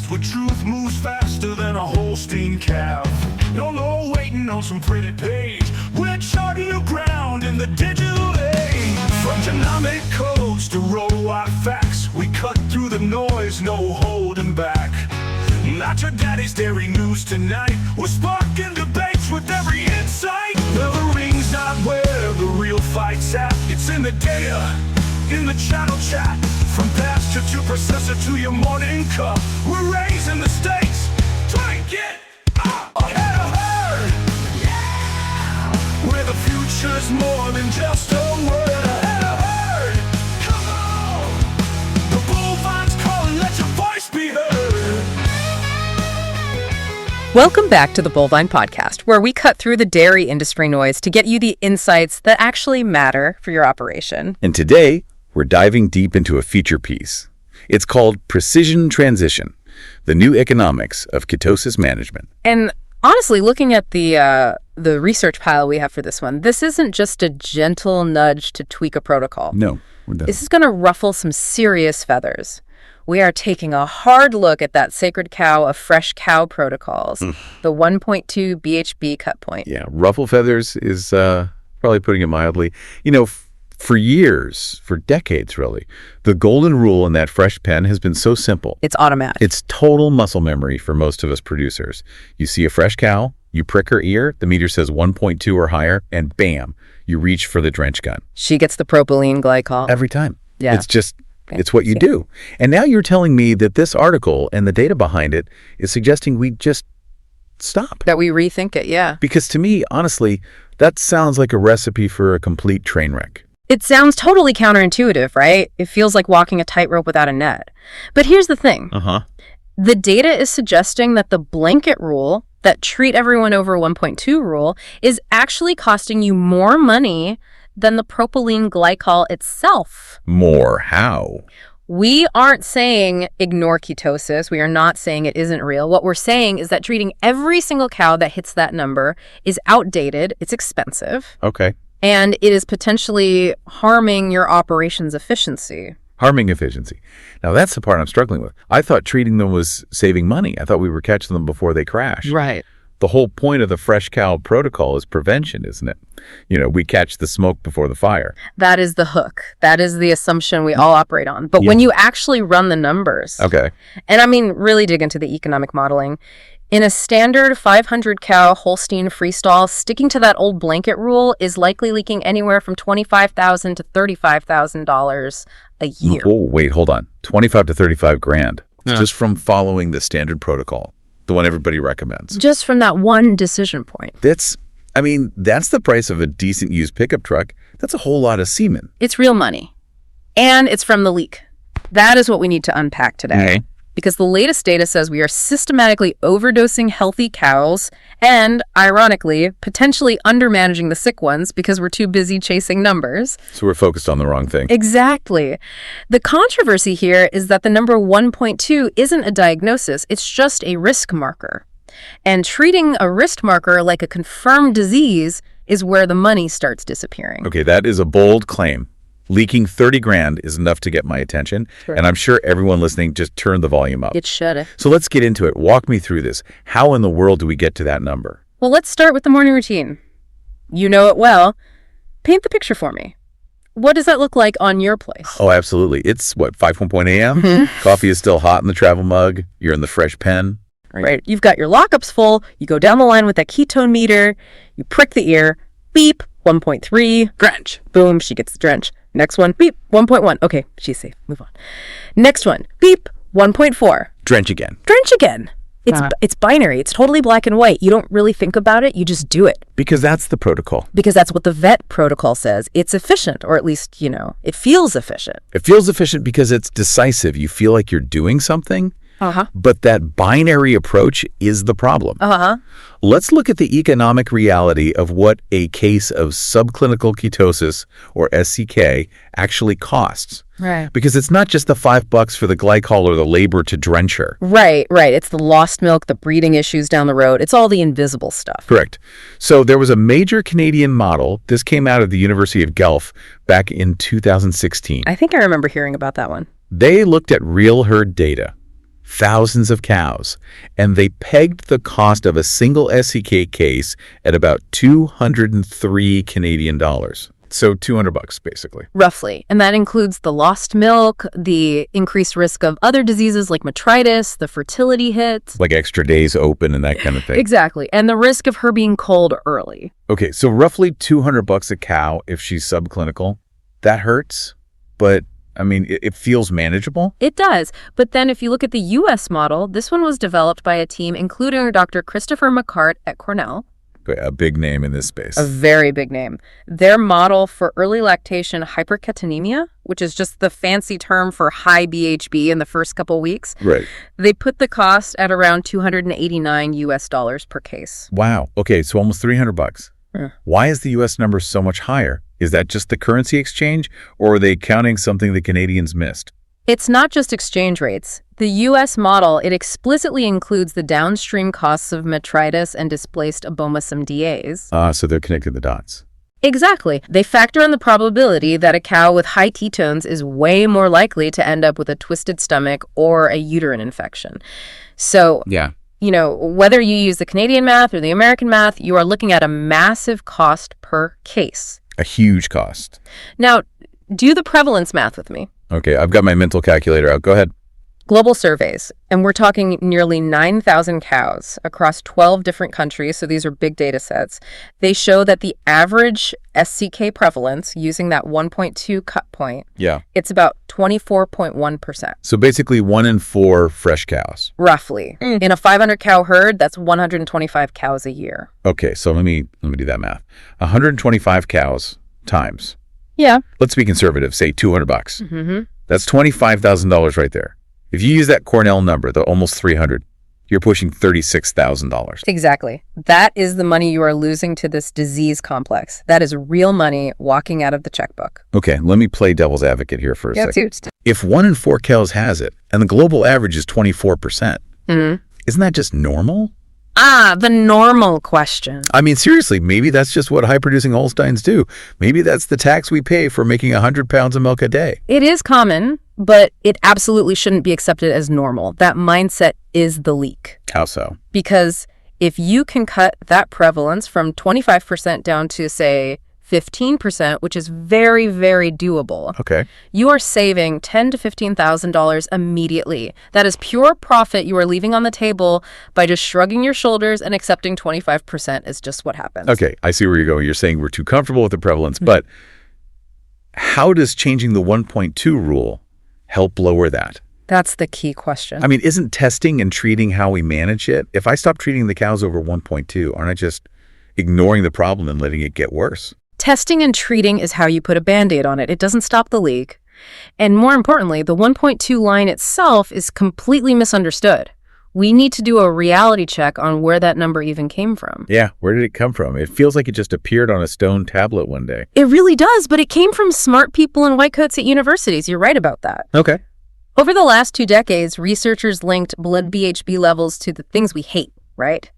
Podcast, where truth moves faster than a Holstein calf. No waiting on some pretty page. We're charting new ground in the digital age. From genomic codes to row-wide facts, we cut through the noise, no holding back. Not your daddy's dairy news tonight. We're sparking debates with every insight. The ring's not where the real fight's at. It's in the data, in the channel chat. From pasture to processor to your morning cup, we're raising the stakes. Try and get ahead of herd. Yeah! Where the future's more than just a word. Ahead of herd. Come on! The Bullvine's calling, let your voice be heard. Welcome back to the Bullvine Podcast, where we cut through the dairy industry noise to get you the insights that actually matter for your operation. And today, we're diving deep into a feature piece. It's called Precision Transition, the new economics of ketosis management. And honestly, looking at the research pile we have for this one, this isn't just a gentle nudge to tweak a protocol. No, we're done. This is going to ruffle some serious feathers. We are taking a hard look at that sacred cow of fresh cow protocols, the 1.2 BHB cut point. Yeah, ruffle feathers is probably putting it mildly. You know, for years, for decades really, the golden rule in that fresh pen has been so simple. It's automatic. It's total muscle memory for most of us producers. You see a fresh cow, you prick her ear, the meter says 1.2 or higher, and bam, you reach for the drench gun. She gets the propylene glycol. Every time. Yeah. It's just, it's what you do. And now you're telling me that this article and the data behind it is suggesting we just stop. That we rethink it, yeah. Because to me, honestly, that sounds like a recipe for a complete train wreck. It sounds totally counterintuitive, right? It feels like walking a tightrope without a net. But here's the thing. The data is suggesting that the blanket rule, that treat everyone over 1.2 rule, is actually costing you more money than the propylene glycol itself. More? How? We aren't saying ignore ketosis. We are not saying it isn't real. What we're saying is that treating every single cow that hits that number is outdated, it's expensive, Okay. and it is potentially harming your operations efficiency. Harming efficiency. Now, that's the part I'm struggling with. I thought treating them was saving money. I thought we were catching them before they crash. Right. The whole point of the fresh cow protocol is prevention, isn't it? You know, we catch the smoke before the fire. That is the hook. That is the assumption we all operate on. But when you actually run the numbers, Okay. and I mean really dig into the economic modeling, in a standard 500 cow Holstein freestall, sticking to that old blanket rule is likely leaking anywhere from $25,000 to $35,000 a year. Oh, wait, hold on. 25 to 35 grand. Just from following the standard protocol, the one everybody recommends. Just from that one decision point. That's the price of a decent used pickup truck. That's a whole lot of semen. It's real money. And it's from the leak. That is what we need to unpack today. Because the latest data says we are systematically overdosing healthy cows and, ironically, potentially undermanaging the sick ones because we're too busy chasing numbers. So we're focused on the wrong thing. Exactly. The controversy here is that the number 1.2 isn't a diagnosis, it's just a risk marker. And treating a risk marker like a confirmed disease is where the money starts disappearing. Okay, that is a bold claim. Leaking 30 grand is enough to get my attention, and I'm sure everyone listening just turned the volume up. It should. So let's get into it. Walk me through this. How in the world do we get to that number? Well, let's start with the morning routine. You know it well. Paint the picture for me. What does that look like on your place? Oh, absolutely. It's, 5:1 a.m.? Coffee is still hot in the travel mug. You're in the fresh pen. Right. You've got your lockups full. You go down the line with that ketone meter. You prick the ear. Beep. 1.3. Drench. Boom. She gets the drench. Next one, beep, 1.1. Okay, she's safe. Move on. Next one, beep, 1.4. Drench again. Drench again. It's binary. It's totally black and white. You don't really think about it. You just do it. Because that's the protocol. Because that's what the vet protocol says. It's efficient, or at least, it feels efficient. It feels efficient because it's decisive. You feel like you're doing something. But that binary approach is the problem. Let's look at the economic reality of what a case of subclinical ketosis, or SCK, actually costs. Right. Because it's not just the $5 for the glycol or the labor to drench her. Right. It's the lost milk, the breeding issues down the road. It's all the invisible stuff. Correct. So there was a major Canadian model. This came out of the University of Guelph back in 2016. I think I remember hearing about that one. They looked at real herd data. thousands of cows, and they pegged the cost of a single SCK case at about 203 Canadian dollars. So $200 basically. Roughly. And that includes the lost milk, the increased risk of other diseases like metritis, the fertility hits. Like extra days open and that kind of thing. Exactly. And the risk of her being culled early. Okay, so roughly $200 a cow if she's subclinical. That hurts, but I mean, it feels manageable. It does. But then if you look at the U.S. model, this one was developed by a team including Dr. Christopher McCart at Cornell. A big name in this space. A very big name. Their model for early lactation hyperketonemia, which is just the fancy term for high BHB in the first couple weeks. Right. They put the cost at around $289 per case. Wow. Okay, so almost $300. Yeah. Why is the U.S. number so much higher? Is that just the currency exchange, or are they counting something the Canadians missed? It's not just exchange rates. The U.S. model, it explicitly includes the downstream costs of metritis and displaced abomasum DAs. So they're connecting the dots. Exactly. They factor in the probability that a cow with high ketones is way more likely to end up with a twisted stomach or a uterine infection. So, yeah, whether you use the Canadian math or the American math, you are looking at a massive cost per case. A huge cost. Now, do the prevalence math with me. Okay, I've got my mental calculator out. Go ahead. Global surveys, and we're talking nearly 9,000 cows across 12 different countries, so these are big data sets. They show that the average SCK prevalence using that 1.2 cut point, it's about 24.1%. So basically 1 in 4 fresh cows. Roughly. In a 500 cow herd, that's 125 cows a year. Okay, so let me do that math. 125 cows times. Yeah. Let's be conservative, say $200. Mm-hmm. That's $25,000 right there. If you use that Cornell number, the almost 300, you're pushing $36,000. Exactly. That is the money you are losing to this disease complex. That is real money walking out of the checkbook. Okay, let me play devil's advocate here for a second. Too. If 1 in 4 cows has it, and the global average is 24%, isn't that just normal? The normal question. I mean, seriously, maybe that's just what high-producing Holsteins do. Maybe that's the tax we pay for making 100 pounds of milk a day. It is common, but it absolutely shouldn't be accepted as normal. That mindset is the leak. How so? Because if you can cut that prevalence from 25% down to, say, 15%, which is very, very doable. Okay. You are saving $10,000 to $15,000 immediately. That is pure profit you are leaving on the table by just shrugging your shoulders and accepting 25% is just what happens. Okay, I see where you're going. You're saying we're too comfortable with the prevalence, but how does changing the 1.2 rule help lower that? That's the key question. I mean, isn't testing and treating how we manage it? If I stop treating the cows over 1.2, aren't I just ignoring the problem and letting it get worse? Testing and treating is how you put a Band-Aid on it. It doesn't stop the leak. And more importantly, the 1.2 line itself is completely misunderstood. We need to do a reality check on where that number even came from. Yeah, where did it come from? It feels like it just appeared on a stone tablet one day. It really does, but it came from smart people in white coats at universities. You're right about that. Okay. Over the last 2 decades, researchers linked blood BHB levels to the things we hate, right?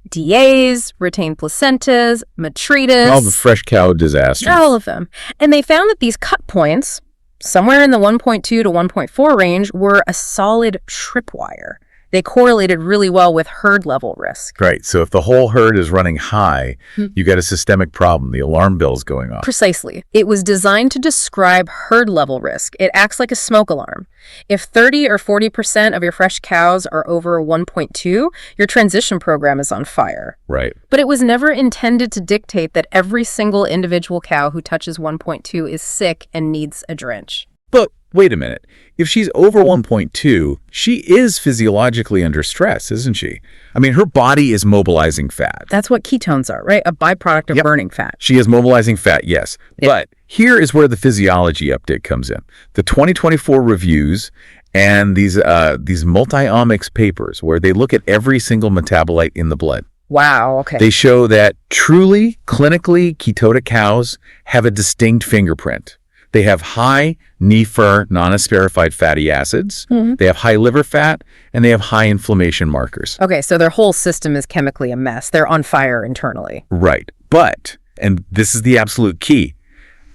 DAs, retained placentas, metritis. All the fresh cow disasters. All of them. And they found that these cut points, somewhere in the 1.2 to 1.4 range, were a solid tripwire. They correlated really well with herd level risk. Right. So if the whole herd is running high, you got a systemic problem. The alarm bell's going off. Precisely. It was designed to describe herd level risk. It acts like a smoke alarm. If 30 or 40% of your fresh cows are over 1.2, your transition program is on fire. Right. But it was never intended to dictate that every single individual cow who touches 1.2 is sick and needs a drench. But wait a minute. If she's over 1.2, she is physiologically under stress, isn't she? I mean, her body is mobilizing fat. That's what ketones are, right? A byproduct of burning fat. She is mobilizing fat, yes. Yep. But here is where the physiology update comes in. The 2024 reviews and these multi-omics papers where they look at every single metabolite in the blood. Wow, okay. They show that truly, clinically, ketotic cows have a distinct fingerprint. They have high NEFR, non-esterified fatty acids, they have high liver fat, and they have high inflammation markers. Okay, so their whole system is chemically a mess. They're on fire internally. Right. But, and this is the absolute key,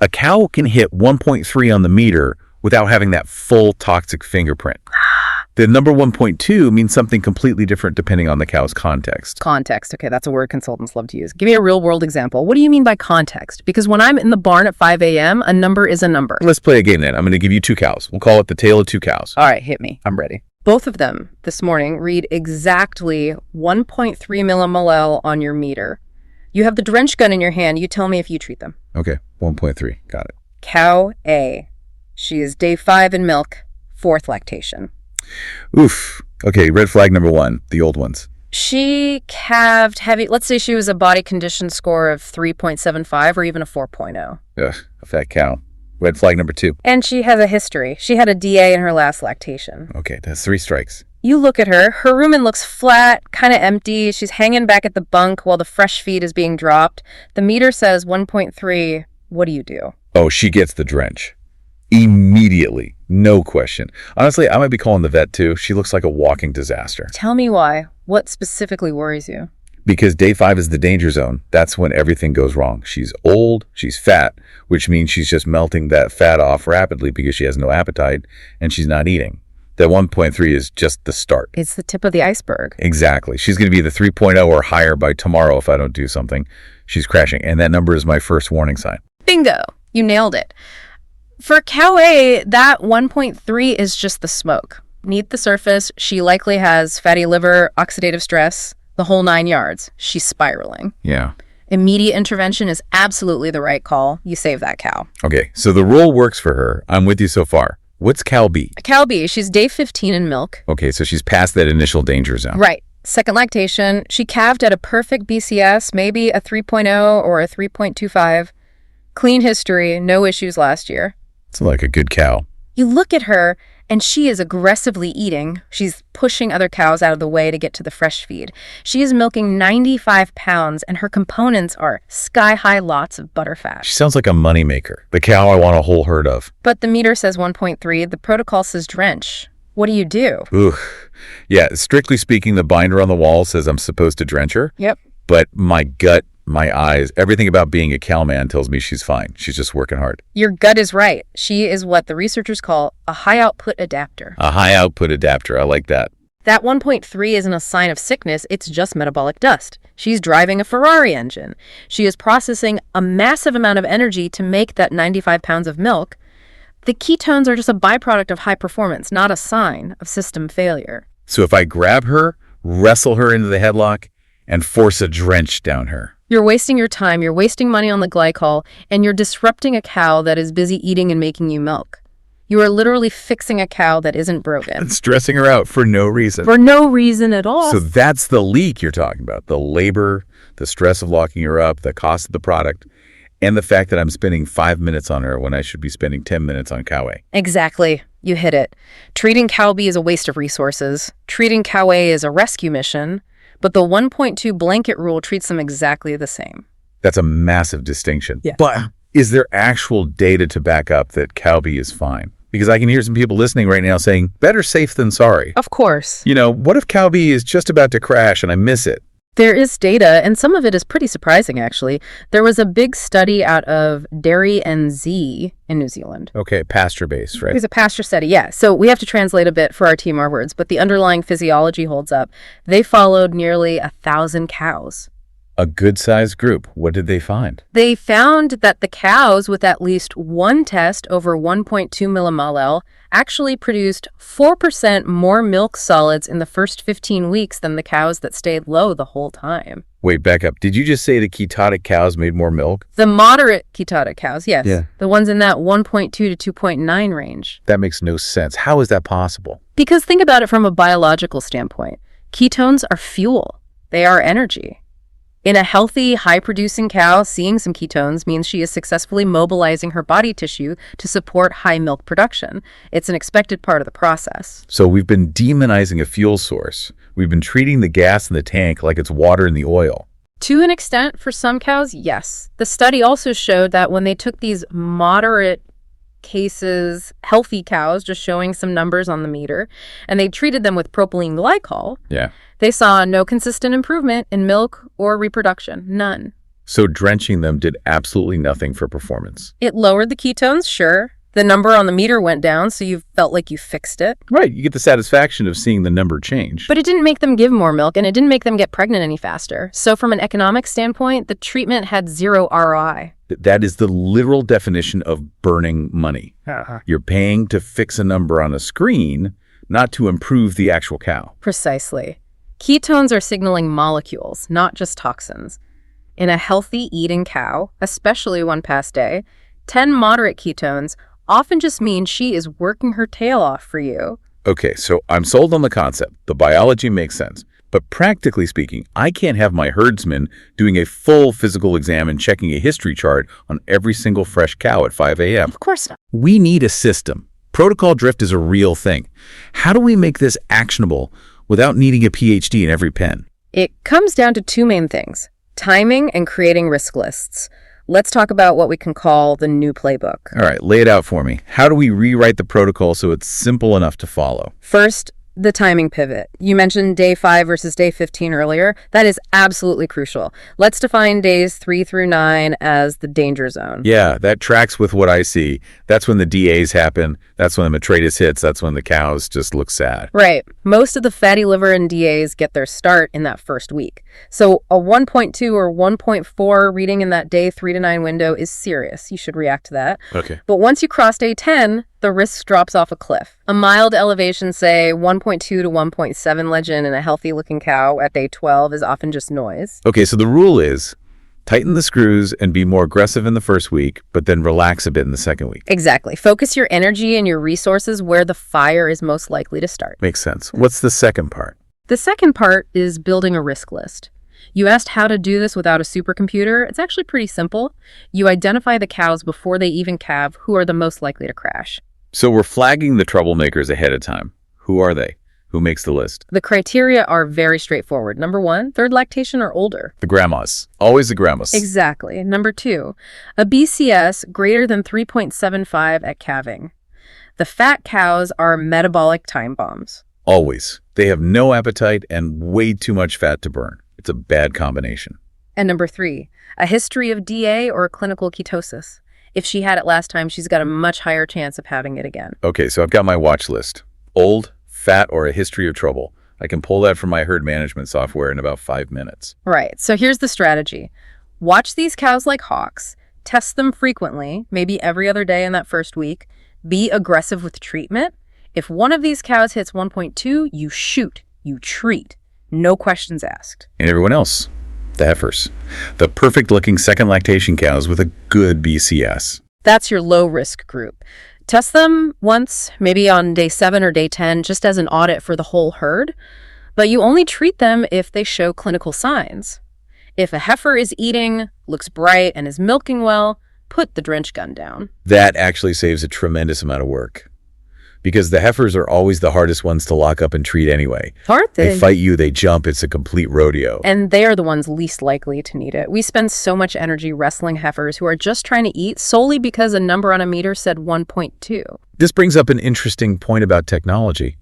a cow can hit 1.3 on the meter without having that full toxic fingerprint. The number 1.2 means something completely different depending on the cow's context. Context. Okay, that's a word consultants love to use. Give me a real-world example. What do you mean by context? Because when I'm in the barn at 5 a.m., a number is a number. Let's play a game then. I'm going to give you 2 cows. We'll call it the tale of 2 cows. All right, hit me. I'm ready. Both of them this morning read exactly 1.3 mmol on your meter. You have the drench gun in your hand. You tell me if you treat them. Okay, 1.3. Got it. Cow A. She is day 5 in milk, 4th lactation. Oof. Okay, red flag number 1, the old ones. She calved heavy. Let's say she was a body condition score of 3.75 or even a 4.0. Ugh, a fat cow. Red flag number 2. And she has a history. She had a DA in her last lactation. Okay, that's 3 strikes. You look at her. Her rumen looks flat, kind of empty. She's hanging back at the bunk while the fresh feed is being dropped. The meter says 1.3. What do you do? Oh, she gets the drench. Immediately. No question. Honestly, I might be calling the vet too. She looks like a walking disaster. Tell me why. What specifically worries you? Because day 5 is the danger zone. That's when everything goes wrong. She's old, she's fat, which means she's just melting that fat off rapidly because she has no appetite and she's not eating. That 1.3 is just the start. It's the tip of the iceberg. Exactly. She's going to be the 3.0 or higher by tomorrow if I don't do something. She's crashing. And that number is my first warning sign. Bingo. You nailed it. For cow A, that 1.3 is just the smoke. Beneath the surface, she likely has fatty liver, oxidative stress, the whole 9 yards. She's spiraling. Yeah. Immediate intervention is absolutely the right call. You save that cow. Okay, so the rule works for her. I'm with you so far. What's cow B? Cow B, she's day 15 in milk. Okay, so she's past that initial danger zone. Right. Second lactation. She calved at a perfect BCS, maybe a 3.0 or a 3.25. Clean history, no issues last year. It's like a good cow. You look at her, and she is aggressively eating. She's pushing other cows out of the way to get to the fresh feed. She is milking 95 pounds, and her components are sky-high lots of butterfat. She sounds like a moneymaker. The cow I want a whole herd of. But the meter says 1.3. The protocol says drench. What do you do? Ooh. Yeah, strictly speaking, the binder on the wall says I'm supposed to drench her. Yep. But my gut, my eyes, everything about being a cowman tells me she's fine. She's just working hard. Your gut is right. She is what the researchers call a high-output adapter. A high-output adapter. I like that. That 1.3 isn't a sign of sickness. It's just metabolic dust. She's driving a Ferrari engine. She is processing a massive amount of energy to make that 95 pounds of milk. The ketones are just a byproduct of high performance, not a sign of system failure. So if I grab her, wrestle her into the headlock, and force a drench down her. You're wasting your time, you're wasting money on the glycol, and you're disrupting a cow that is busy eating and making you milk. You are literally fixing a cow that isn't broken. And stressing her out for no reason. For no reason at all. So that's the leak you're talking about. The labor, the stress of locking her up, the cost of the product, and the fact that I'm spending 5 minutes on her when I should be spending 10 minutes on cow A. Exactly. You hit it. Treating cow B is a waste of resources. Treating cow A is a rescue mission. But the 1.2 blanket rule treats them exactly the same. That's a massive distinction. Yeah. But is there actual data to back up that cow B is fine? Because I can hear some people listening right now saying, better safe than sorry. Of course. You know, what if cow B is just about to crash and I miss it? There is data, and some of it is pretty surprising, actually. There was a big study out of Derry and Z in New Zealand. Okay, pasture-based, right? It was a pasture study, yeah. So we have to translate a bit for our team, our words, but the underlying physiology holds up. They followed nearly 1,000 cows. A good-sized group. What did they find? They found that the cows with at least one test over 1.2 millimol actually produced 4% more milk solids in the first 15 weeks than the cows that stayed low the whole time. Wait, back up. Did you just say the ketotic cows made more milk? The moderate ketotic cows, yes. Yeah. The ones in that 1.2 to 2.9 range. That makes no sense. How is that possible? Because think about it from a biological standpoint. Ketones are fuel. They are energy. In a healthy, high-producing cow, seeing some ketones means she is successfully mobilizing her body tissue to support high milk production. It's an expected part of the process. So we've been demonizing a fuel source. We've been treating the gas in the tank like it's water in the oil. To an extent, for some cows, yes. The study also showed that when they took these moderate cases, healthy cows, just showing some numbers on the meter, and they treated them with propylene glycol, they saw no consistent improvement in milk or reproduction. None. So drenching them did absolutely nothing for performance. It lowered the ketones, sure, The number on the meter went down, so you felt like you fixed it. Right. You get the satisfaction of seeing the number change. But it didn't make them give more milk, and it didn't make them get pregnant any faster. So from an economic standpoint, the treatment had zero ROI. That is the literal definition of burning money. You're paying to fix a number on a screen, not to improve the actual cow. Precisely. Ketones are signaling molecules, not just toxins. In a healthy eating cow, especially one past day, 10 moderate ketones often just mean she is working her tail off for you. Okay, so I'm sold on the concept. The biology makes sense. But practically speaking, I can't have my herdsman doing a full physical exam and checking a history chart on every single fresh cow at 5 a.m. Of course not. We need a system. Protocol drift is a real thing. How do we make this actionable without needing a PhD in every pen? It comes down to two main things: timing and creating risk lists. Let's talk about what we can call the new playbook. All right, lay it out for me. How do we rewrite the protocol so it's simple enough to follow? First, the timing pivot. You mentioned day 5 versus day 15 earlier. That is absolutely crucial. Let's define days 3 through 9 as the danger zone. Yeah, that tracks with what I see. That's when the DAs happen. That's when the metritis hits. That's when the cows just look sad. Right. Most of the fatty liver and DAs get their start in that first week. So a 1.2 or 1.4 reading in that day 3 to 9 window is serious. You should react to that. Okay. But once you cross day 10, the risk drops off a cliff. A mild elevation, say 1.2 to 1.7 legend in a healthy-looking cow at day 12 is often just noise. Okay, so the rule is tighten the screws and be more aggressive in the first week, but then relax a bit in the second week. Exactly. Focus your energy and your resources where the fire is most likely to start. Makes sense. What's the second part? The second part is building a risk list. You asked how to do this without a supercomputer. It's actually pretty simple. You identify the cows before they even calve who are the most likely to crash. So we're flagging the troublemakers ahead of time. Who are they? Who makes the list? The criteria are very straightforward. Number 1, third lactation or older. The grandmas. Always the grandmas. Exactly. Number 2, a BCS greater than 3.75 at calving. The fat cows are metabolic time bombs. Always. They have no appetite and way too much fat to burn. It's a bad combination. And number 3, a history of DA or clinical ketosis. If she had it last time, she's got a much higher chance of having it again. Okay, so I've got my watch list. Old, fat, or a history of trouble. I can pull that from my herd management software in about 5 minutes. Right. So here's the strategy. Watch these cows like hawks. Test them frequently, maybe every other day in that first week. Be aggressive with treatment. If one of these cows hits 1.2, you shoot. You treat. No questions asked. And everyone else? The heifers. The perfect-looking second lactation cows with a good BCS. That's your low-risk group. Test them once, maybe on day 7 or day 10, just as an audit for the whole herd. But you only treat them if they show clinical signs. If a heifer is eating, looks bright, and is milking well, put the drench gun down. That actually saves a tremendous amount of work. Because the heifers are always the hardest ones to lock up and treat anyway. Aren't they? They fight you, they jump, it's a complete rodeo. And they are the ones least likely to need it. We spend so much energy wrestling heifers who are just trying to eat solely because a number on a meter said 1.2. This brings up an interesting point about technology.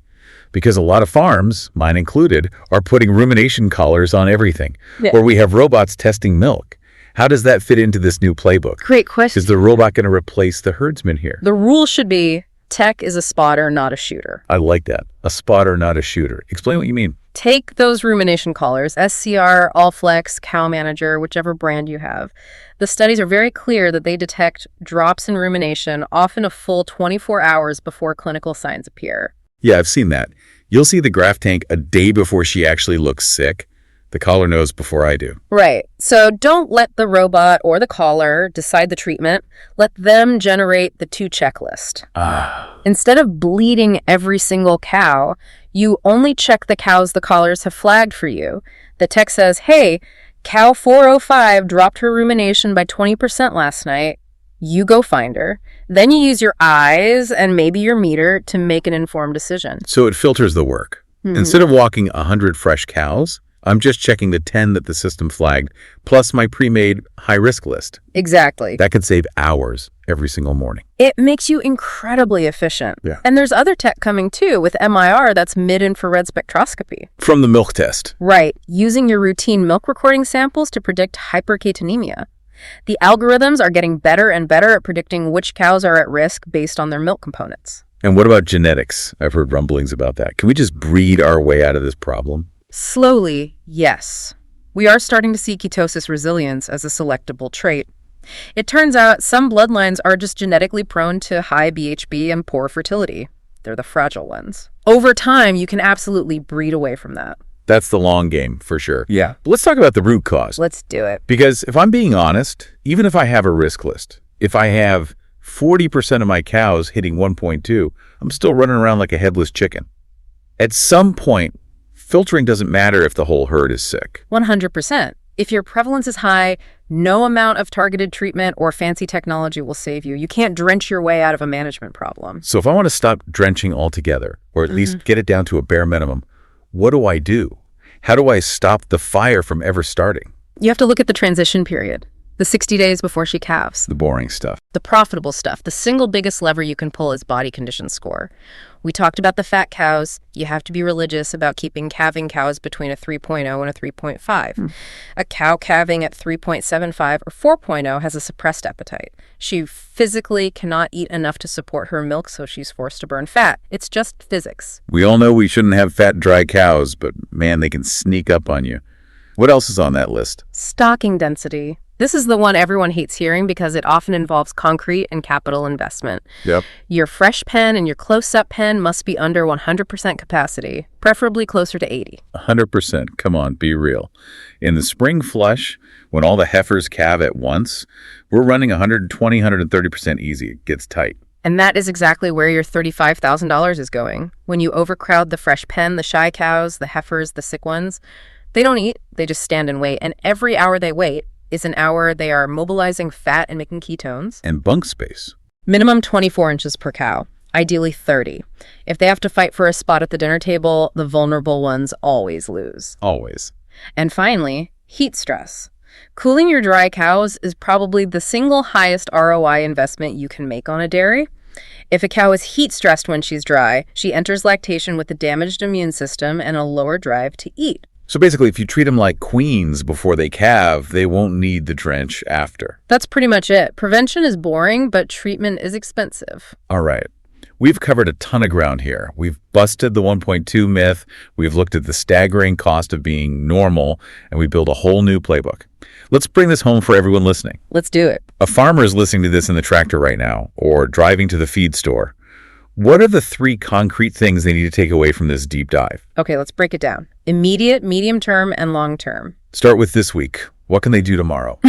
Because a lot of farms, mine included, are putting rumination collars on everything. Yeah. Or we have robots testing milk. How does that fit into this new playbook? Great question. Is the robot going to replace the herdsman here? The rule should be tech is a spotter, not a shooter. I like that. A spotter, not a shooter. Explain what you mean. Take those rumination collars, SCR, Allflex, Cow Manager, whichever brand you have. The studies are very clear that they detect drops in rumination often a full 24 hours before clinical signs appear. Yeah, I've seen that. You'll see the graph tank a day before she actually looks sick. The collar knows before I do. Right. So don't let the robot or the collar decide the treatment. Let them generate the 2 checklist. Instead of bleeding every single cow, you only check the cows the collars have flagged for you. The tech says, hey, cow 405 dropped her rumination by 20% last night. You go find her. Then you use your eyes and maybe your meter to make an informed decision. So it filters the work. Instead of walking 100 fresh cows, I'm just checking the 10 that the system flagged, plus my pre-made high-risk list. Exactly. That could save hours every single morning. It makes you incredibly efficient. Yeah. And there's other tech coming too with MIR, that's mid-infrared spectroscopy. From the milk test. Right. Using your routine milk recording samples to predict hyperketonemia. The algorithms are getting better and better at predicting which cows are at risk based on their milk components. And what about genetics? I've heard rumblings about that. Can we just breed our way out of this problem? Slowly, yes. We are starting to see ketosis resilience as a selectable trait. It turns out some bloodlines are just genetically prone to high BHB and poor fertility. They're the fragile ones. Over time, you can absolutely breed away from that. That's the long game, for sure. Yeah. But let's talk about the root cause. Let's do it. Because if I'm being honest, even if I have a risk list, if I have 40% of my cows hitting 1.2, I'm still running around like a headless chicken. At some point, filtering doesn't matter if the whole herd is sick. 100%. If your prevalence is high, no amount of targeted treatment or fancy technology will save you. You can't drench your way out of a management problem. So if I want to stop drenching altogether, or at least get it down to a bare minimum, what do I do? How do I stop the fire from ever starting? You have to look at the transition period, the 60 days before she calves. The boring stuff. The profitable stuff. The single biggest lever you can pull is body condition score. We talked about the fat cows. You have to be religious about keeping calving cows between a 3.0 and a 3.5. A cow calving at 3.75 or 4.0 has a suppressed appetite. She physically cannot eat enough to support her milk, so she's forced to burn fat. It's just physics. We all know we shouldn't have fat, dry cows, but man, they can sneak up on you. What else is on that list? Stocking density. This is the one everyone hates hearing because it often involves concrete and capital investment. Yep. Your fresh pen and your close-up pen must be under 100% capacity, preferably closer to 80. 100%. Come on, be real. In the spring flush, when all the heifers calve at once, we're running 120, 130% easy. It gets tight. And that is exactly where your $35,000 is going. When you overcrowd the fresh pen, the shy cows, the heifers, the sick ones, they don't eat, they just stand and wait. And every hour they wait is an hour they are mobilizing fat and making ketones. And bunk space. Minimum 24 inches per cow, ideally 30. If they have to fight for a spot at the dinner table, the vulnerable ones always lose. Always. And finally, heat stress. Cooling your dry cows is probably the single highest ROI investment you can make on a dairy. If a cow is heat stressed when she's dry, she enters lactation with a damaged immune system and a lower drive to eat. So basically, if you treat them like queens before they calve, they won't need the drench after. That's pretty much it. Prevention is boring, but treatment is expensive. All right. We've covered a ton of ground here. We've busted the 1.2 myth. We've looked at the staggering cost of being normal, and we built a whole new playbook. Let's bring this home for everyone listening. Let's do it. A farmer is listening to this in the tractor right now, or driving to the feed store. What are the 3 concrete things they need to take away from this deep dive? Okay, let's break it down. Immediate, medium term, and long term. Start with this week. What can they do tomorrow?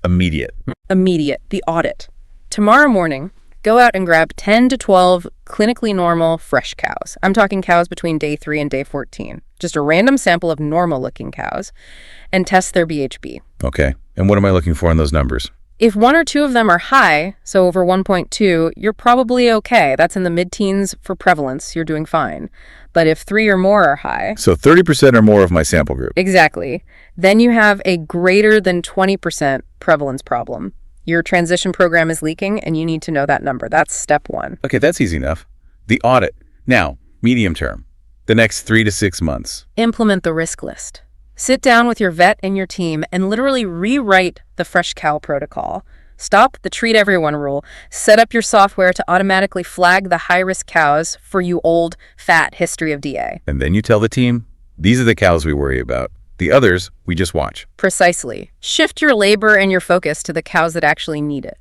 Immediate. Immediate, the audit. Tomorrow morning, go out and grab 10 to 12 clinically normal fresh cows. I'm talking cows between day 3 and day 14. Just a random sample of normal-looking cows, and test their BHB. Okay. And what am I looking for in those numbers? If 1 or 2 of them are high, so over 1.2, you're probably okay. That's in the mid-teens for prevalence. You're doing fine. But if 3 or more are high... So 30% or more of my sample group. Exactly. Then you have a greater than 20% prevalence problem. Your transition program is leaking, and you need to know that number. That's step 1. Okay, that's easy enough. The audit. Now, medium term. The next 3 to 6 months. Implement the risk list. Sit down with your vet and your team and literally rewrite the fresh cow protocol. Stop the treat everyone rule. Set up your software to automatically flag the high-risk cows for you old, fat history of DA. And then you tell the team, these are the cows we worry about. The others, we just watch. Precisely. Shift your labor and your focus to the cows that actually need it.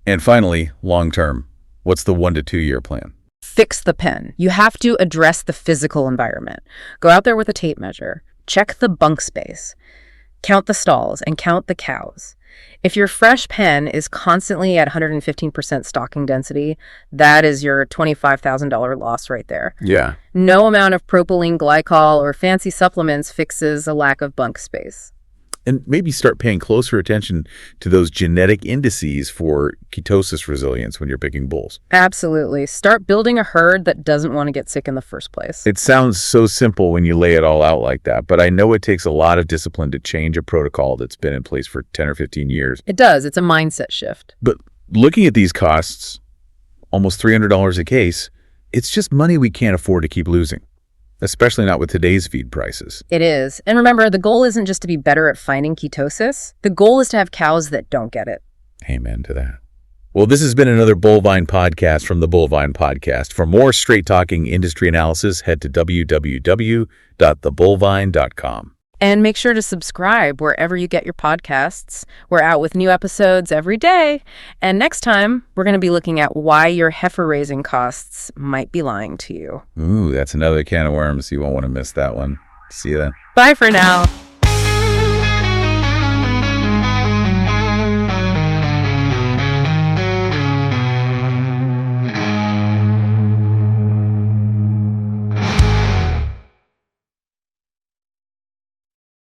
And finally, long term. What's the 1 to 2 year plan? Fix the pen. You have to address the physical environment. Go out there with a tape measure. Check the bunk space. Count the stalls and count the cows. If your fresh pen is constantly at 115% stocking density, that is your $25,000 loss right there. Yeah. No amount of propylene glycol or fancy supplements fixes a lack of bunk space. And maybe start paying closer attention to those genetic indices for ketosis resilience when you're picking bulls. Absolutely. Start building a herd that doesn't want to get sick in the first place. It sounds so simple when you lay it all out like that, but I know it takes a lot of discipline to change a protocol that's been in place for 10 or 15 years. It does. It's a mindset shift. But looking at these costs, almost $300 a case, it's just money we can't afford to keep losing. especially not with today's feed prices. It is. And remember, the goal isn't just to be better at finding ketosis. The goal is to have cows that don't get it. Amen to that. Well, this has been another Bullvine Podcast from the Bullvine Podcast. For more straight-talking industry analysis, head to www.thebullvine.com. And make sure to subscribe wherever you get your podcasts. We're out with new episodes every day. And next time, we're going to be looking at why your heifer raising costs might be lying to you. Ooh, that's another can of worms. You won't want to miss that one. See you then. Bye for now.